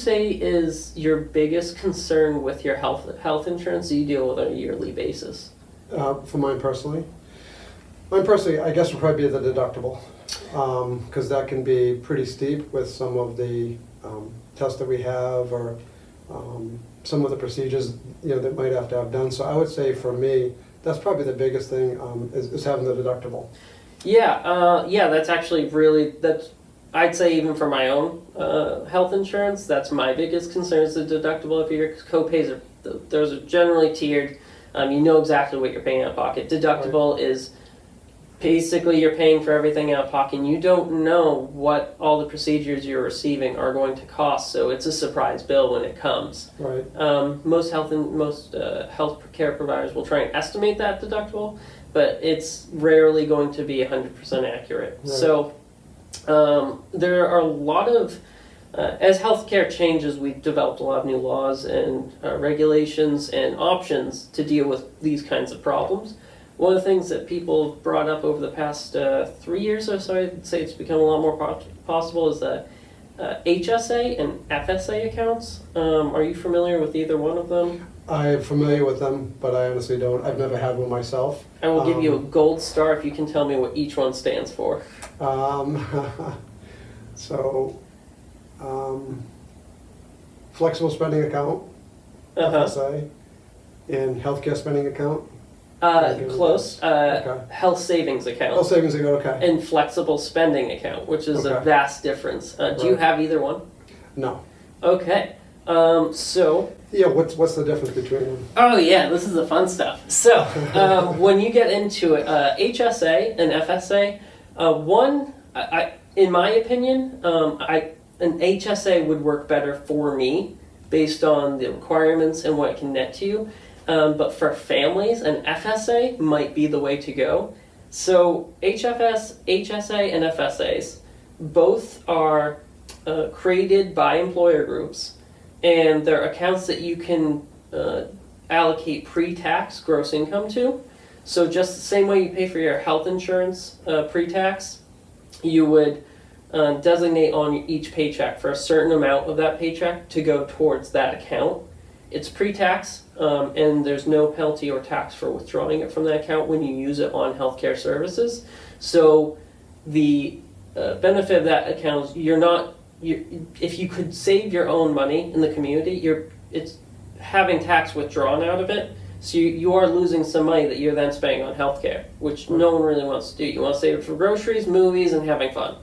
say is your biggest concern with your health insurance that you deal with on a yearly basis? For mine personally, I guess would probably be the deductible, because that can be pretty steep with some of the tests that we have, or some of the procedures that might have to have done. So I would say for me, that's probably the biggest thing, is having the deductible. Yeah, that's actually I'd say even for my own health insurance, that's my biggest concern is the deductible. If your co-pays those are generally tiered, you know exactly what you're paying out of pocket. Deductible is basically you're paying for everything out of pocket, and you don't know what all the procedures you're receiving are going to cost, so it's a surprise bill when it comes. Right. Most health care providers will try and estimate that deductible, but it's rarely going to be 100% accurate. Right. So there are a lot of, as healthcare changes, we've developed a lot of new laws and regulations and options to deal with these kinds of problems. One of the things that people brought up over the past 3 years or so, I'd say it's become a lot more possible, is that HSA and FSA accounts. Are you familiar with either one of them? I'm familiar with them, but I honestly don't. I've never had one myself. I will give you a gold star if you can tell me what each one stands for. Flexible spending account, FSA, and healthcare spending account. Close. Okay. Health savings account. Health savings account, okay. And flexible spending account, which is a Okay. vast difference. Do you have either one? No. Okay. So. Yeah, what's the difference between them? Oh yeah, this is the fun stuff. So when you get into it, HSA and FSA, in my opinion, an HSA would work better for me based on the requirements and what it can net to you. But for families, an FSA might be the way to go. So HSA and FSAs, both are created by employer groups, and they're accounts that you can allocate pre-tax gross income to. So just the same way you pay for your health insurance pre-tax, you would designate on each paycheck for a certain amount of that paycheck to go towards that account. It's pre-tax, and there's no penalty or tax for withdrawing it from that account when you use it on healthcare services. So the benefit of that account is if you could save your own money in the community, it's having tax withdrawn out of it. So you are losing some money that you're then spending on healthcare, which no one really wants to do. You want to save it for groceries, movies, and having fun.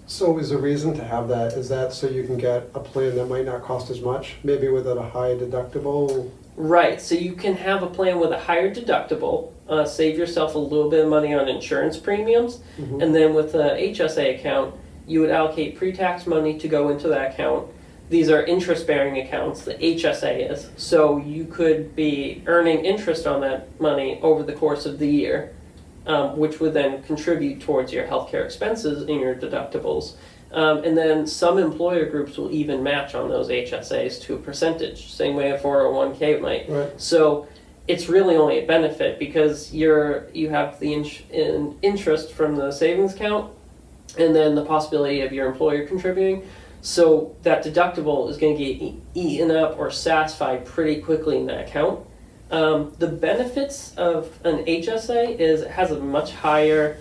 So is the reason to have that, is that so you can get a plan that might not cost as much, maybe with a high deductible? Right, so you can have a plan with a higher deductible, save yourself a little bit of money on insurance premiums, and then with the HSA account, you would allocate pre-tax money to go into that account. These are interest-bearing accounts, the HSA is, so you could be earning interest on that money over the course of the year, which would then contribute towards your healthcare expenses and your deductibles. And then some employer groups will even match on those HSAs to a percentage, same way a 401k might. Right. So it's really only a benefit because you have the interest from the savings account and then the possibility of your employer contributing. So that deductible is going to get eaten up or satisfied pretty quickly in that account. The benefits of an HSA is it has a much higher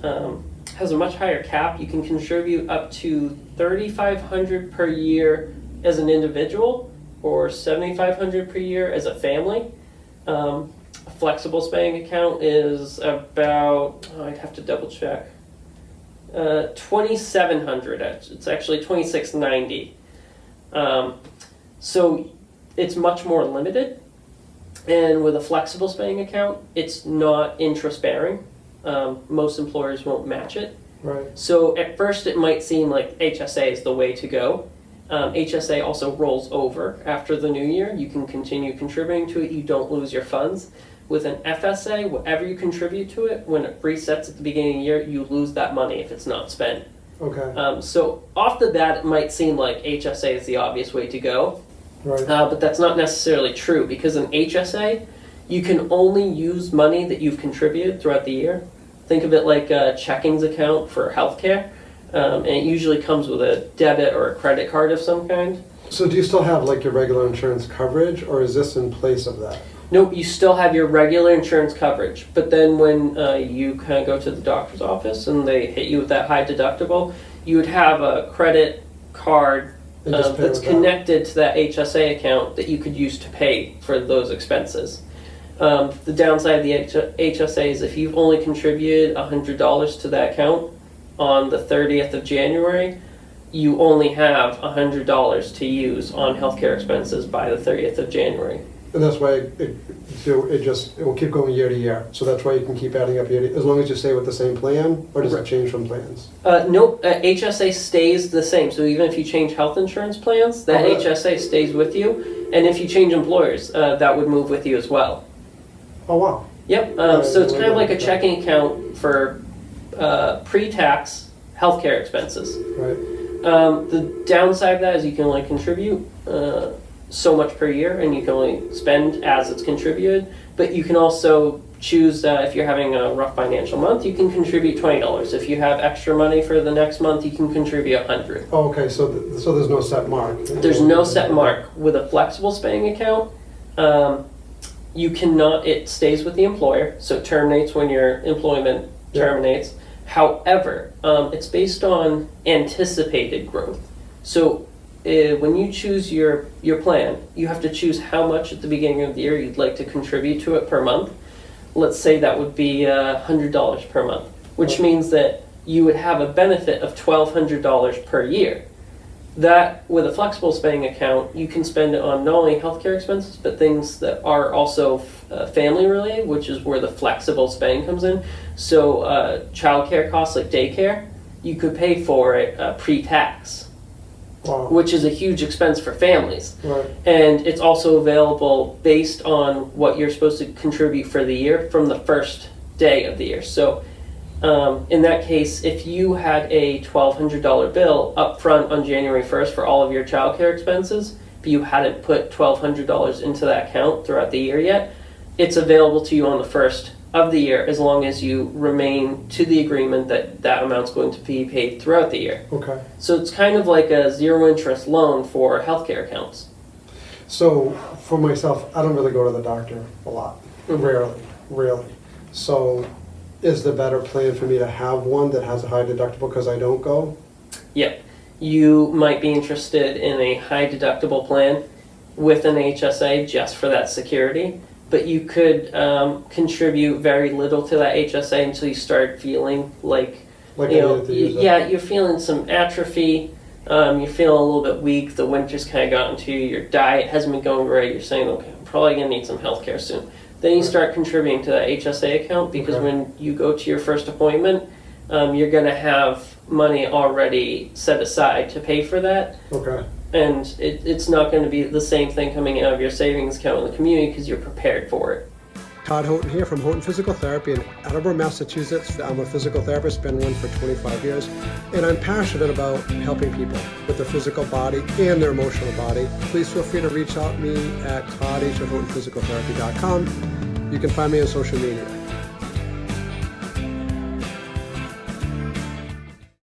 cap. You can contribute up to $3,500 per year as an individual, or $7,500 per year as a family. A flexible spending account is about I'd have to double check. $2,700. It's actually $2,690. So it's much more limited. And with a flexible spending account, it's not interest bearing. Most employers won't match it. Right. So at first it might seem like HSA is the way to go. HSA also rolls over after the new year. You can continue contributing to it. You don't lose your funds. With an FSA, whatever you contribute to it, when it resets at the beginning of the year, you lose that money if it's not spent. Okay. So off the bat, it might seem like HSA is the obvious way to go. Right. But that's not necessarily true, because in HSA, you can only use money that you've contributed throughout the year. Think of it like a checkings account for healthcare. and it usually comes with a debit or a credit card of some kind. So do you still have like your regular insurance coverage, or is this in place of that? Nope, you still have your regular insurance coverage, but then when you kind of go to the doctor's office and they hit you with that high deductible, you would have a credit card And just pay that's with that? connected to that HSA account that you could use to pay for those expenses. The downside of the HSA is if you've only contributed $100 to that account on the 30th of January, you only have $100 to use on healthcare expenses by the 30th of January. And that's why it will keep going year to year. So that's why you can keep adding up year to, as long as you stay with the same plan, or does it change from plans? Nope, HSA stays the same. So even if you change health insurance plans, that really? HSA stays with you. And if you change employers, that would move with you as well. Oh, wow. Yep, so it's kind of like a checking account for pre-tax healthcare expenses. Right. The downside of that is you can only contribute so much per year, and you can only spend as it's contributed. But you can also choose if you're having a rough financial month, you can contribute $20. If you have extra money for the next month, you can contribute $100. Oh, okay, so so there's no set mark. There's no set mark. With a flexible spending account, you cannot, it stays with the employer, so it terminates when your employment terminates. However, it's based on anticipated growth. So when you choose your plan, you have to choose how much at the beginning of the year you'd like to contribute to it per month. Let's say that would be $100 per month, which means that you would have a benefit of $1,200 per year. That, with a flexible spending account, you can spend it on not only healthcare expenses, but things that are also family related, which is where the flexible spending comes in. So childcare costs like daycare, you could pay for it pre-tax. Wow. Which is a huge expense for families. Right. And it's also available based on what you're supposed to contribute for the year from the first day of the year. So in that case, if you had a $1,200 bill up front on January 1st for all of your childcare expenses, but you hadn't put $1,200 into that account throughout the year yet, it's available to you on the first of the year as long as you remain to the agreement that that amount's going to be paid throughout the year. Okay. So it's kind of like a zero interest loan for healthcare accounts. So for myself, I don't really go to the doctor a lot. Rarely. So is the better plan for me to have one that has a high deductible because I don't go? Yep. You might be interested in a high deductible plan with an HSA just for that security, but you could contribute very little to that HSA until you start feeling like I needed to use it. you're feeling some atrophy, you're feeling a little bit weak, the winter's kind of gotten to you, your diet hasn't been going great, you're saying, okay, I'm probably going to need some health care soon. Then you start contributing to that HSA account because when you go to your first appointment, you're going to have money already set aside to pay for that. Okay. And it's not going to be the same thing coming out of your savings account in the community because you're prepared for it. Todd Houghton here from Houghton Physical Therapy in Attleboro, Massachusetts. I'm a physical therapist, been one for 25 years, and I'm passionate about helping people with their physical body and their emotional body. Please feel free to reach out to me at todd@houghtonphysicaltherapy.com. You can find me on social media.